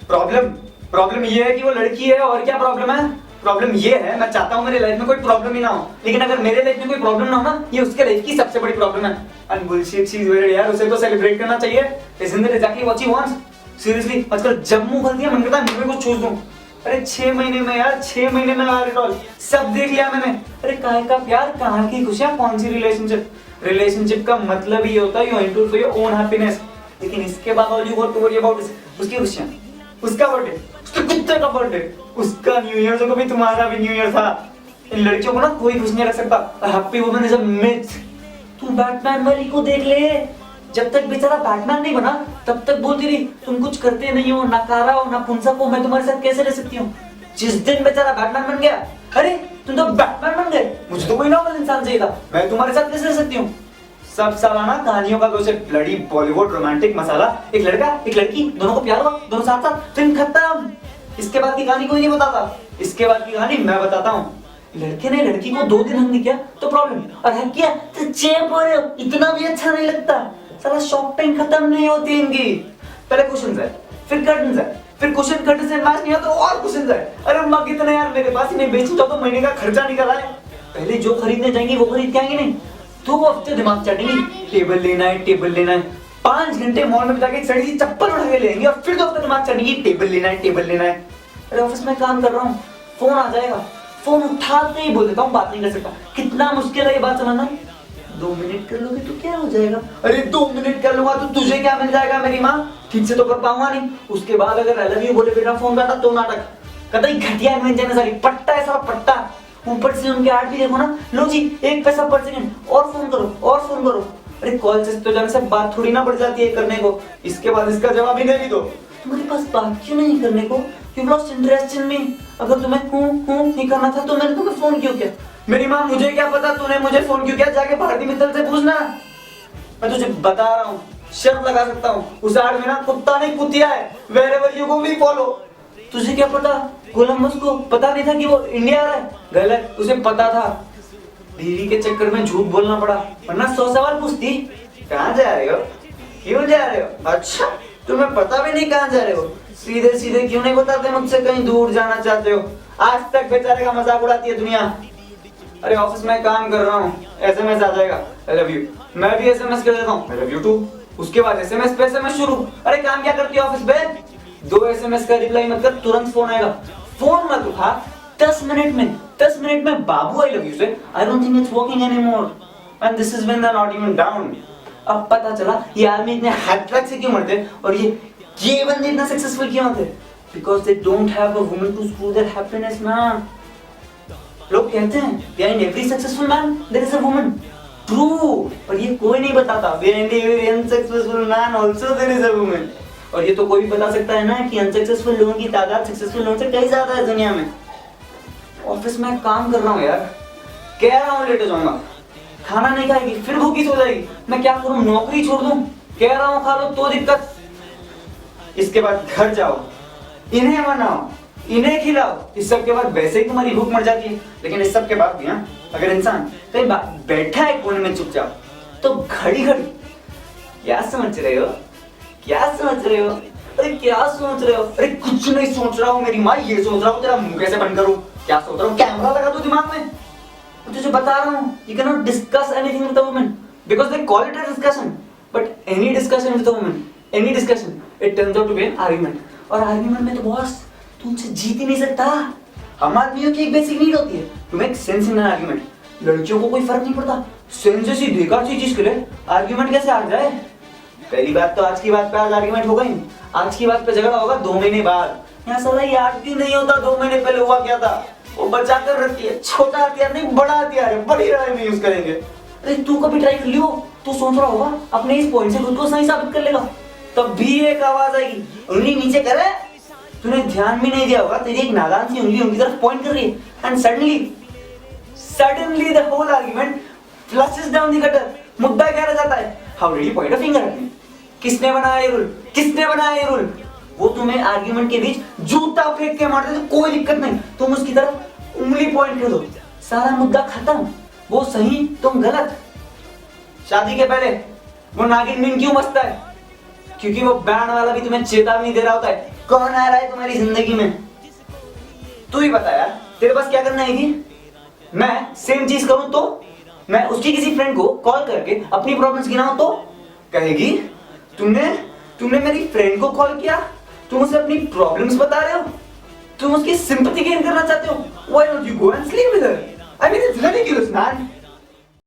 Problem problem ये है कि वो लड़की है, और क्या प्रॉब्लम है? प्रॉब्लम ये है, मैं चाहता हूँ मेरे लाइफ में कोई प्रॉब्लम ही ना हो, लेकिन अगर मेरे लाइफ में कोई प्रॉब्लम ना हो ना, ये उसके लाइफ की सबसे बड़ी प्रॉब्लम है। And bullshit she is very यार, उसे तो सेलिब्रेट करना चाहिए। Isn't it exactly what she wants? Seriously आजकल जब मुंह खोलती है मन करता है मुंह में कुछ चूस दूं। अरे 6 महीने में यार, 6 महीने में सब देख लिया मैंने। अरे काहे का प्यार, कहाँ की खुशियां, कौन सी रिलेशनशिप? रिलेशनशिप का मतलब ही होता है you endure for your own happiness. लेकिन इसके बाद all you got to worry about उसकी खुशियां, उसका बर्थडे, उसके कुत्ते का बर्थडे, उसका न्यू ईयर, जो कभी तुम्हारा भी न्यू ईयर था। इन लड़कियों को ना कोई खुश नहीं रख सकता। Happy woman is a myth. तू बैटमैन वाली को देख ले, जब तक बेचारा बैटमैन नहीं बना तब तक बोलती रही तुम कुछ करते नहीं हो, नकारा हो, नपुंसक हो, मैं तुम्हारे साथ कैसे रह सकती हूँ। जिस दिन बेचारा बैटमैन बन गया, अरे तुम तो बैटमैन बन गए, मुझे तो कोई नॉर्मल इंसान चाहिए था, मैं तुम्हारे साथ कैसे रह सकती हूँ। सब सालाना कहानियों का दोष है, ब्लडी बॉलीवुड रोमांटिक मसाला। एक लड़का एक लड़की दोनों को प्यार हुआ, दोनों साथ साथ, फिल्म खत्म। इसके बाद की कहानी कोई नहीं बताता, इसके बाद की कहानी मैं बताता हूँ। लड़के ने लड़की को 2 दिन हंग नहीं किया तो प्रॉब्लम, और हंग किया तो चेप हो रहे हो, इतना भी अच्छा नहीं लगता। साला शॉपिंग खत्म नहीं होती इनकी। पहले क्वेश्चंस है, फिर कर्टन्स है, फिर क्वेश्चन कर्टन से मैच नहीं आता तो और क्वेश्चंस है। अरे अम्मा कितने यार, मेरे पास ही नहीं बेची तो महीने का खर्चा निकल आए। पहले जो खरीदने जाएंगी वो खरीद के आएंगे नहीं, 2 हफ्ते दिमाग चाटेंगी, टेबल लेना है, टेबल लेना है। 5 घंटे मॉल में जाके एक सड़ी सी चप्पल उठा के लेंगे और फिर 2 हफ्ते दिमाग चाटेंगी, टेबल लेना है, टेबल लेना है। अरे ऑफिस में काम कर रहा हूँ, फोन आ जाएगा, फोन उठाते ही बोल देता हूँ बात नहीं कर सकता। कितना मुश्किल है ये बात समझना। 2 मिनट कर लोगे तो क्या हो जाएगा? अरे 2 मिनट कर लूंगा तो तुझे क्या मिल जाएगा? मेरी माँ ठीक से तो कर पाऊंगा नहीं। उसके बाद अगर आई लव यू बोले बेटा फोन काटा तो नाटक, कतई घटिया इन्वेंशन है सारी, पट्टा है सारा पट्टा। ऊपर से उनके आर्ट भी देखो ना, लो जी 1 पैसा पर सेकंड, और फोन करो और फोन करो। अरे कॉल से तो जाने से बात थोड़ी ना बढ़ जाती है करने को। इसके बाद इसका जवाब ही नहीं भी दो, तुम्हारे पास बात क्यों नहीं करने को? यू लॉस्ट इंटरेस्ट इन मी। अगर तुम्हें हूं नहीं करना था तो मैंने तुम्हें फोन क्यों किया? मेरी माँ मुझे क्या पता तूने मुझे फोन क्यों किया, जाके भारती मित्तल से पूछना। मैं तुझे बता रहा हूँ, शर्त लगा सकता हूँ, उस आड़ में ना कुत्ता नहीं कुतिया है। Wherever you go we follow. तुझे क्या पता? कोलंबस को पता नहीं था कि वो इंडिया आ रहा है? गलत, उसे पता था। बीवी के चक्कर में झूठ बोलना पड़ा, वरना 100 सवाल पूछती। कहाँ जा रहे हो, क्यों जा रहे हो? अच्छा तुम्हें पता भी नहीं कहाँ जा रहे हो? सीधे सीधे क्यों नहीं बताते मुझसे कहीं दूर जाना चाहते हो? आज तक बेचारे का मजाक उड़ाती है दुनिया। अरे ऑफिस में काम कर रहा हूँ, एसएमएस आ जाएगा आई लव यू, मैं भी एसएमएस कर देता हूँ आई लव यू टू। उसके बाद एसएमएस पे एसएमएस शुरू। अरे काम क्या करती है ऑफिस में? 2 एसएमएस का रिप्लाई मत कर, तुरंत फोन आएगा। फोन मत उठा, 10 मिनट में बाबू आई लव यू से I don't think it's working anymore and this is when they are not even down. अब पता चला ये आदमी इतने हैट्रिक से क्यों मरते और ये बंदे इतना सक्सेसफुल क्यों होते? Because they don't have a woman to screw their happiness man. लोग कहते हैं behind every successful man there is a woman. True, पर ये कोई नहीं बताता behind every unsuccessful man also there is a woman. और ये तो कोई भी बता सकता है ना कि अनसक्सेसफुल लोगों की तादाद सक्सेसफुल लोगों से कहीं ज्यादा है दुनिया में। ऑफिस में काम कर रहा हूँ यार, कह रहा हूँ लेट हो जाऊंगा, खाना नहीं खाएगी फिर भूखी सो जाएगी, मैं क्या करूँ? नौकरी छोड़ दूँ? कह रहा हूँ खा लो तो दिक्कत। इसके बाद घर जाओ, इन्हें मनाओ, इन्हें खिलाओ, इस सब के बाद वैसे ही तुम्हारी भूख मर जाती है। लेकिन इस सब के बाद भी अगर इंसान कहीं बैठा है कोने में चुपचाप तो घड़ी घड़ी क्या समझ रहे हो, क्या समझ रहे हो? अरे क्या सोच रहे हो? अरे कुछ नहीं सोच रहा हूँ मेरी माँ, ये सोच रहा हूँ तेरा मुंह कैसे बंद करूँ। क्या सोच रहा हूँ? कैमरा लगा दो दिमाग में। तुझे बता रहा हूँ you can not discuss anything with a woman because they call it a discussion, but any discussion with a woman, any discussion it turns out to be an argument. और आर्गुमेंट में तो बॉस तू उनसे जीत ही नहीं सकता। हम आदमियों की एक बेसिक नीड होती है to make sense in an argument. लड़कियों को कोई फर्क नहीं पड़ता, सेंस जैसी बेकार सी चीज के लिए आर्गुमेंट कैसे आ जाए। पहली बात तो आज की बात पे आज आर्गुमेंट होगा ही, आज की बात पे झगड़ा होगा 2 महीने बाद। यहाँ साला याद भी नहीं होता 2 महीने पहले हुआ क्या था। वो बचा कर रखती है, छोटा हथियार नहीं बड़ा हथियार है, बड़ी लड़ाई में यूज करेंगे। अरे तू कभी ट्राई कर लियो, तू सोच रहा होगा अपने इस पॉइंट से खुद को सही साबित कर लेगा, तब भी एक आवाज आएगी उंगली नीचे करे। तूने ध्यान भी नहीं दिया होगा, तेरी एक नादान सी उंगली उनकी तरफ पॉइंट कर रही है and suddenly the whole argument flushes down the gutter. मुद्दा क्या रह जाता है? How did you point a finger at me? किसने बनाया ये रूल? किसने बनाया ये रूल? वो तुम्हें आर्गुमेंट के बीच जूता फेंक के मारते तो कोई दिक्कत नहीं, तुम उसकी तरफ उंगली पॉइंट कर दो, सारा मुद्दा खत्म। वो सही तुम गलत। शादी के पहले वो नागिन मीन क्यों बसता है? क्योंकि वो बैंड वाला भी तुम्हें चेतावनी दे रहा होता है। कौन आ रहा है तुम्हारी जिंदगी में, तू ही बता यार, तेरे पास क्या करना है कि मैं सेम चीज करूं तो, मैं उसकी किसी फ्रेंड को कॉल करके अपनी प्रॉब्लम्स गिनाऊं तो कहेगी तुमने तुमने मेरी फ्रेंड को कॉल किया, तुम उसे अपनी प्रॉब्लम्स बता रहे हो, तुम उसकी सिंपैथी गेन करना चाहते हो, why don't you go and sleep with her? I mean it's ridiculous man.